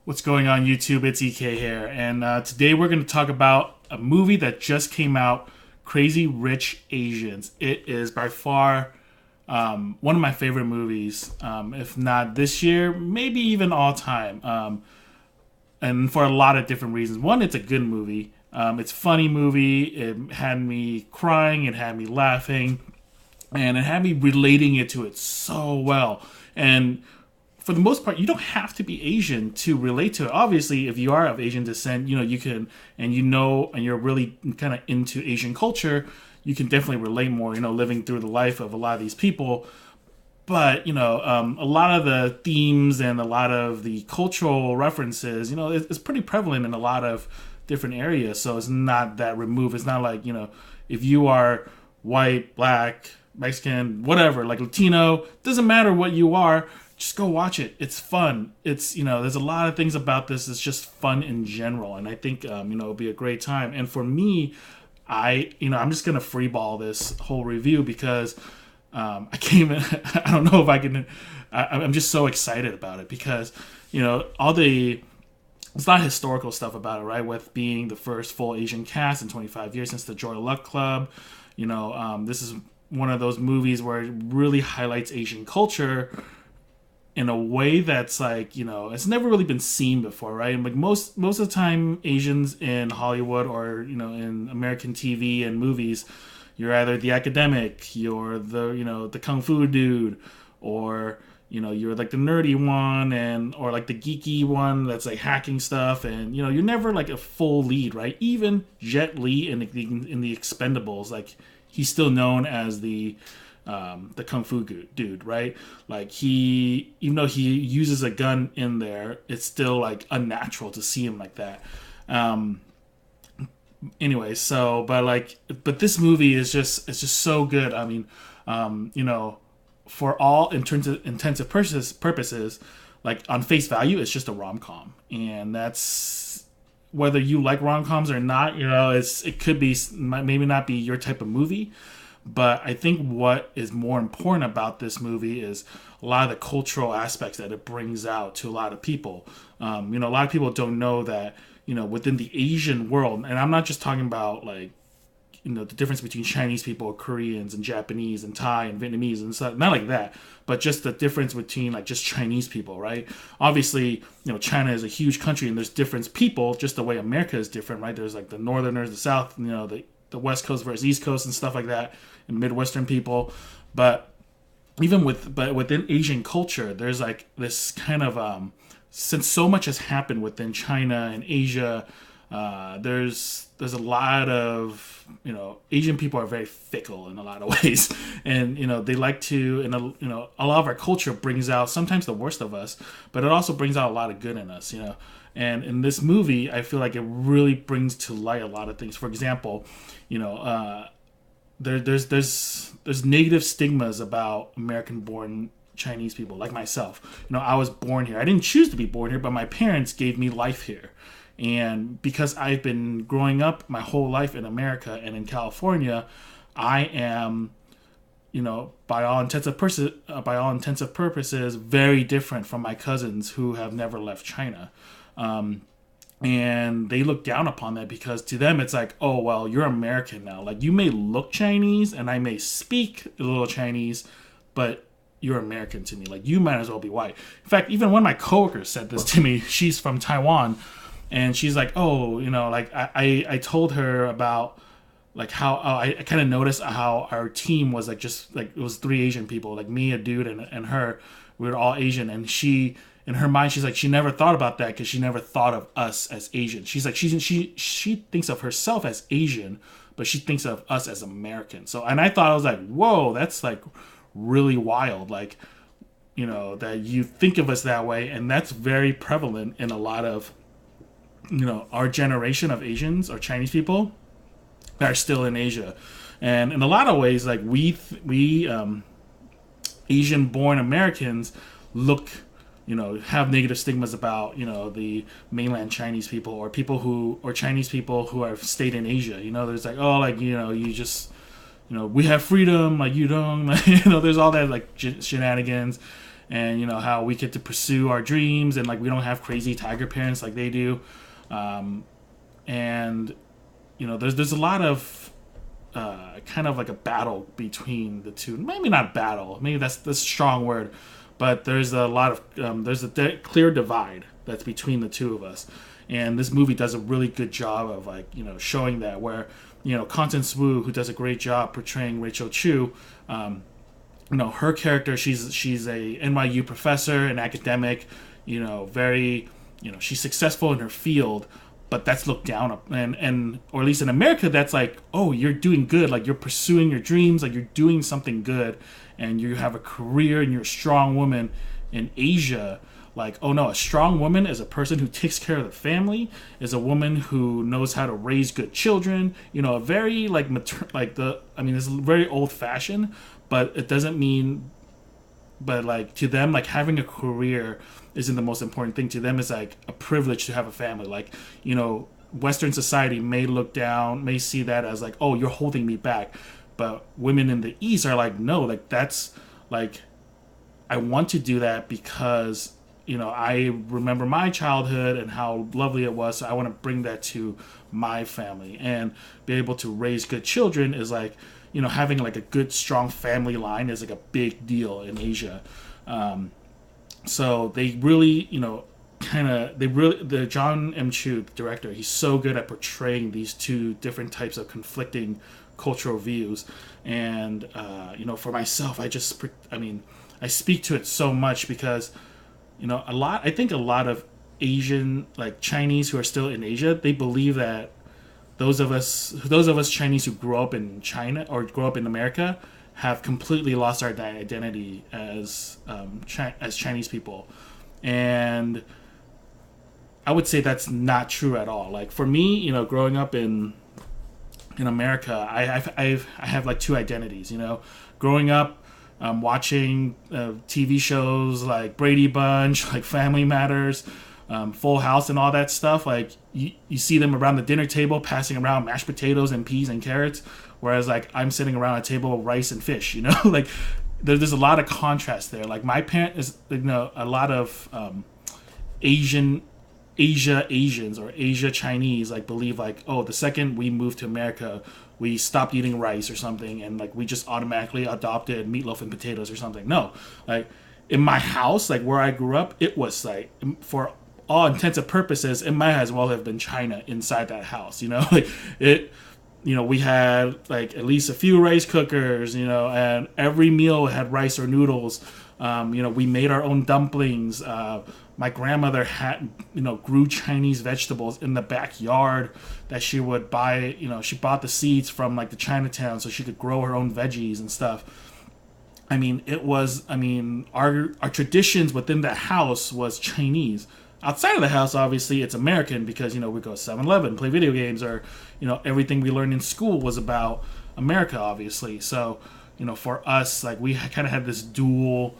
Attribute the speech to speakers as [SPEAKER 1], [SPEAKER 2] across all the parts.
[SPEAKER 1] What's going on YouTube? It's EK here, and today we're going to talk about a movie that just came out, Crazy Rich Asians. It is by far one of my favorite movies, if not this year, maybe even all time, and for a lot of different reasons. One, it's a good movie. It's a funny movie. It had me crying. It had me laughing, and it had me relating it to it so well. And for the most part, you don't have to be Asian to relate to it. Obviously, if you are of Asian descent, you can, and you're really kind of into Asian culture, you can definitely relate more, living through the life of a lot of these people. But, a lot of the themes and a lot of the cultural references, it's pretty prevalent in a lot of different areas. So it's not that removed. It's not like, if you are white, black, Mexican, whatever, like Latino, doesn't matter what you are, just go watch it. It's fun. There's a lot of things about this. It's just fun in general. And I think, it'll be a great time. And for me, I'm just going to freeball this whole review because I came in, I don't know if I can, I'm just so excited about it because, it's not historical stuff about it, right? With being the first full Asian cast in 25 years since the Joy Luck Club. This is one of those movies where it really highlights Asian culture in a way that's like, it's never really been seen before, right? And like most of the time, Asians in Hollywood or in American TV and movies, you're either the academic, you're the kung fu dude, or you're like the nerdy one, or like the geeky one that's like hacking stuff, and you're never like a full lead, right? Even Jet Li in the Expendables, like he's still known as the kung fu dude, right? Like even though he uses a gun in there, it's still like unnatural to see him like that. Anyway, but this movie is it's just so good. I mean, for all intensive purposes, like on face value, it's just a rom com, and that's whether you like rom coms or not. It could be maybe not be your type of movie. But I think what is more important about this movie is a lot of the cultural aspects that it brings out to a lot of people. A lot of people don't know that, within the Asian world, and I'm not just talking about like, the difference between Chinese people, Koreans, and Japanese, and Thai, and Vietnamese, and stuff, not like that, but just the difference between like just Chinese people, right? Obviously, China is a huge country, and there's different people, just the way America is different, right? There's like the Northerners, the South, the West Coast versus East Coast and stuff like that, and Midwestern people. But within Asian culture, there's like this kind of since so much has happened within China and Asia, there's a lot of Asian people are very fickle in a lot of ways, and they like to, and a lot of our culture brings out sometimes the worst of us, but it also brings out a lot of good in us. And in this movie, I feel like it really brings to light a lot of things. For example, there's negative stigmas about American-born Chinese people, like myself. I was born here. I didn't choose to be born here, but my parents gave me life here. And because I've been growing up my whole life in America and in California, I am, by all intensive purposes, very different from my cousins who have never left China. And they look down upon that because to them it's like, oh well, you're American now. Like you may look Chinese and I may speak a little Chinese, but you're American to me. Like you might as well be white. In fact, even one of my coworkers said this to me. She's from Taiwan, and she's like, oh, like I told her about like how I kind of noticed how our team was like just like it was three Asian people, like me, a dude, and her. We were all Asian, and she. In her mind, she's like, she never thought about that because she never thought of us as Asian. She's like, she thinks of herself as Asian, but she thinks of us as American. So, and I thought, I was like, whoa, that's like really wild. Like, that you think of us that way. And that's very prevalent in a lot of, our generation of Asians or Chinese people that are still in Asia. And in a lot of ways, like we Asian born Americans look, have negative stigmas about, the mainland Chinese people or Chinese people who have stayed in Asia. There's like, oh, like, you just, we have freedom, like you don't, there's all that like shenanigans. and how we get to pursue our dreams, and like we don't have crazy tiger parents like they do. And there's a lot of kind of like a battle between the two. Maybe not battle. Maybe that's a strong word, but there's a lot of there's a clear divide that's between the two of us. And this movie does a really good job of like showing that, where Constance Wu, who does a great job portraying Rachel Chu, her character, she's a NYU professor, an academic, very she's successful in her field, but that's looked down upon, and or at least in America, that's like, oh, you're doing good, like you're pursuing your dreams, like you're doing something good, and you have a career and you're a strong woman. In Asia, like, oh no, a strong woman is a person who takes care of the family, is a woman who knows how to raise good children. A very like it's very old fashioned, but it doesn't mean. But like to them, like having a career isn't the most important thing. To them, it's like a privilege to have a family. Like Western society may look down, may see that as like, oh, you're holding me back. But women in the East are like, no, like that's like, I want to do that because I remember my childhood and how lovely it was. So I want to bring that to my family, and be able to raise good children is like, having like a good, strong family line is like a big deal in Asia. So they really, the John M. Chu, the director, he's so good at portraying these two different types of conflicting cultural views. And, for myself, I speak to it so much because, I think a lot of Asian, like Chinese who are still in Asia, they believe that those of us Chinese who grow up in China or grow up in America have completely lost our identity as Chinese people. And I would say that's not true at all. Like for me, growing up in America, I have like two identities. Growing up, watching TV shows like Brady Bunch, like Family Matters, Full House, and all that stuff. Like you see them around the dinner table passing around mashed potatoes and peas and carrots, whereas like I'm sitting around a table of rice and fish. Like there's a lot of contrast there. Like my parent is a lot of Asians or Asia Chinese like believe like, oh, the second we moved to America, we stopped eating rice or something, and like we just automatically adopted meatloaf and potatoes or something. No, like in my house, like where I grew up, it was like, for all intents and purposes, it might as well have been China inside that house. Like it. We had like at least a few rice cookers, and every meal had rice or noodles. We made our own dumplings. My grandmother had, grew Chinese vegetables in the backyard that she would buy. She bought the seeds from like the Chinatown so she could grow her own veggies and stuff. Our traditions within the house was Chinese. Outside of the house, obviously, it's American because, we go to 7-Eleven, play video games, or, everything we learned in school was about America, obviously. So, for us, like, we kind of had this dual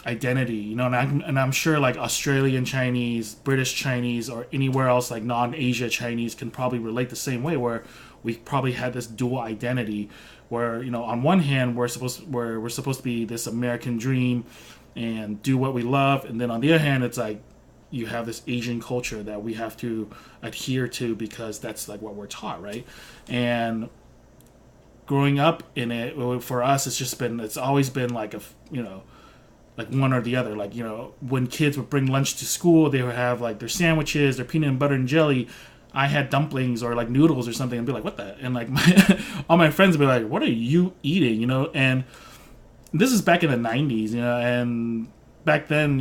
[SPEAKER 1] identity, and I'm sure, like, Australian Chinese, British Chinese, or anywhere else, like, non-Asia Chinese can probably relate the same way, where we probably had this dual identity where, on one hand, we're supposed to be this American dream and do what we love, and then on the other hand, it's like you have this Asian culture that we have to adhere to because that's like what we're taught, right? And growing up in it, for us, it's always been like like one or the other. Like, when kids would bring lunch to school, they would have like their sandwiches, their peanut and butter and jelly. I had dumplings or like noodles or something, and be like, what the? And like all my friends would be like, what are you eating? And this is back in the 90s, and back then,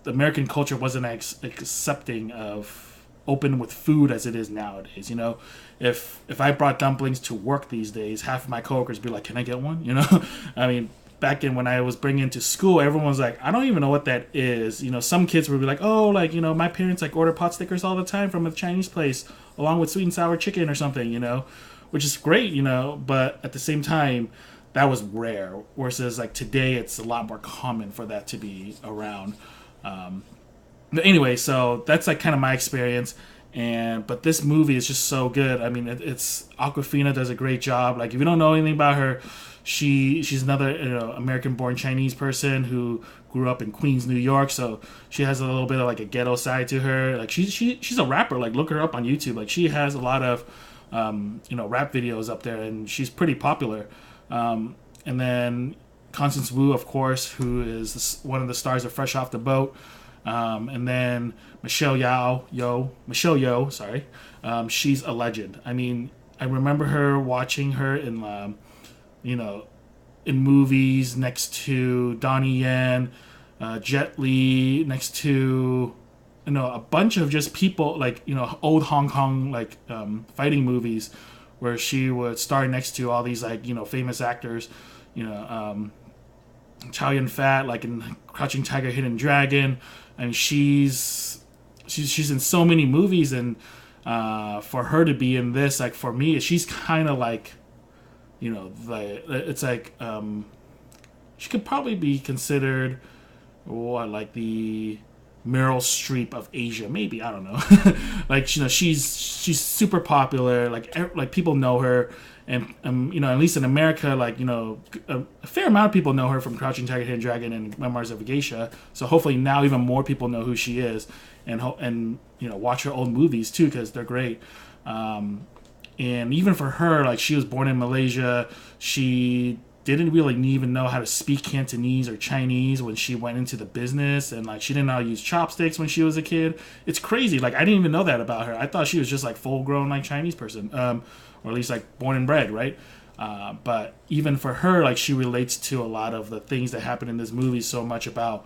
[SPEAKER 1] American culture wasn't accepting of open with food as it is nowadays. If I brought dumplings to work these days, half of my coworkers would be like, can I get one? Back in when I was bringing to school, everyone was like, I don't even know what that is. Some kids would be like, oh, like, my parents like order pot stickers all the time from a Chinese place along with sweet and sour chicken or something, which is great, but at the same time, that was rare. Versus like today, it's a lot more common for that to be around. But anyway, so that's like kind of my experience. But this movie is just so good. I mean, it's Awkwafina does a great job. Like, if you don't know anything about her, she's another American-born Chinese person who grew up in Queens, New York. So she has a little bit of like a ghetto side to her. Like she's a rapper. Like, look her up on YouTube. Like, she has a lot of rap videos up there, and she's pretty popular. And then Constance Wu, of course, who is one of the stars of Fresh Off the Boat. And then Michelle Yeoh, sorry. She's a legend. I mean, I remember her watching her in, in movies next to Donnie Yen, Jet Li, next to, a bunch of just people, like, old Hong Kong, like, fighting movies where she would star next to all these, like, famous actors, Chow Yun Fat, like in Crouching Tiger, Hidden Dragon. I mean, she's in so many movies, and for her to be in this, like, for me, she's kind of like, it's like she could probably be considered like the Meryl Streep of Asia, maybe, I don't know. Like, she's super popular. Like people know her, and at least in America, like, a fair amount of people know her from Crouching Tiger, Hidden Dragon, and Memoirs of a Geisha. So hopefully now even more people know who she is, and watch her old movies too, because they're great. And even for her, like, she was born in Malaysia. She didn't really even know how to speak Cantonese or Chinese when she went into the business, and like she didn't know how to use chopsticks when she was a kid. It's crazy. Like, I didn't even know that about her. I thought she was just like full grown like Chinese person, or at least like born and bred, right? But even for her, like, she relates to a lot of the things that happen in this movie so much about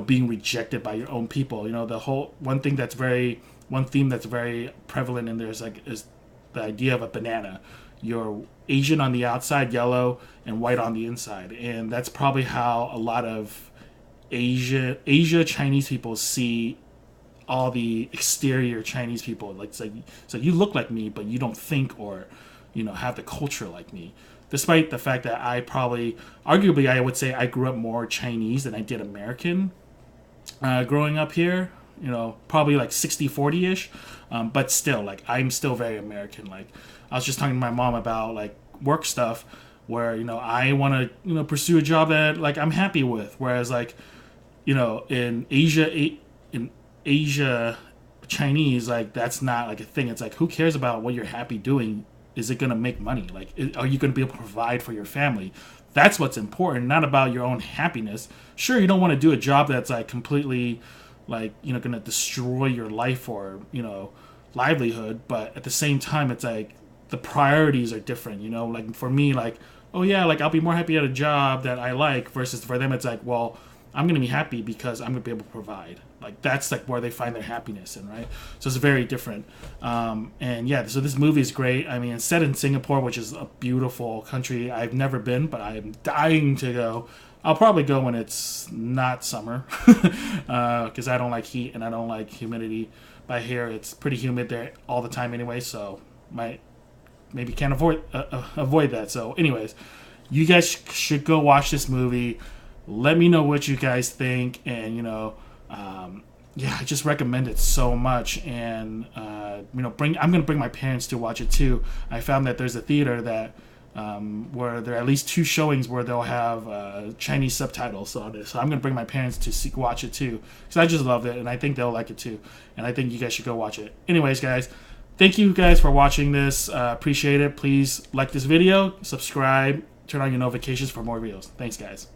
[SPEAKER 1] being rejected by your own people. The whole one theme that's very prevalent in there is the idea of a banana. You're Asian on the outside, yellow, and white on the inside. And that's probably how a lot of Asia Chinese people see all the exterior Chinese people. Like, so you look like me, but you don't think or, have the culture like me. Despite the fact that arguably, I would say I grew up more Chinese than I did American growing up here. Probably like 60-40-ish. But still, like, I'm still very American. Like, I was just talking to my mom about, like, work stuff where, I want to, pursue a job that, like, I'm happy with. Whereas, like, in Asia, Chinese, like, that's not, like, a thing. It's like, who cares about what you're happy doing? Is it going to make money? Like, are you going to be able to provide for your family? That's what's important, not about your own happiness. Sure, you don't want to do a job that's, like, completely, like, going to destroy your life or, livelihood, but at the same time, it's like the priorities are different. Like, for me, like, oh yeah, like, I'll be more happy at a job that I like, versus for them it's like, well, I'm gonna be happy because I'm gonna be able to provide. Like, that's like where they find their happiness in, right? So it's very different. And yeah, so this movie is great. I mean, it's set in Singapore, which is a beautiful country. I've never been, but I'm dying to go. I'll probably go when it's not summer, because I don't like heat and I don't like humidity. By here, it's pretty humid there all the time anyway, so maybe can't avoid that. So anyways, you guys should go watch this movie. Let me know what you guys think, and I just recommend it so much. And I'm gonna bring my parents to watch it too. I found that there's a theater that where there are at least 2 showings where they'll have Chinese subtitles on it. So I'm gonna bring my parents to watch it too, because I just love it, and I think they'll like it too. And I think you guys should go watch it. Anyways, guys, thank you guys for watching this. Appreciate it. Please like this video, subscribe, turn on your notifications for more videos. Thanks, guys.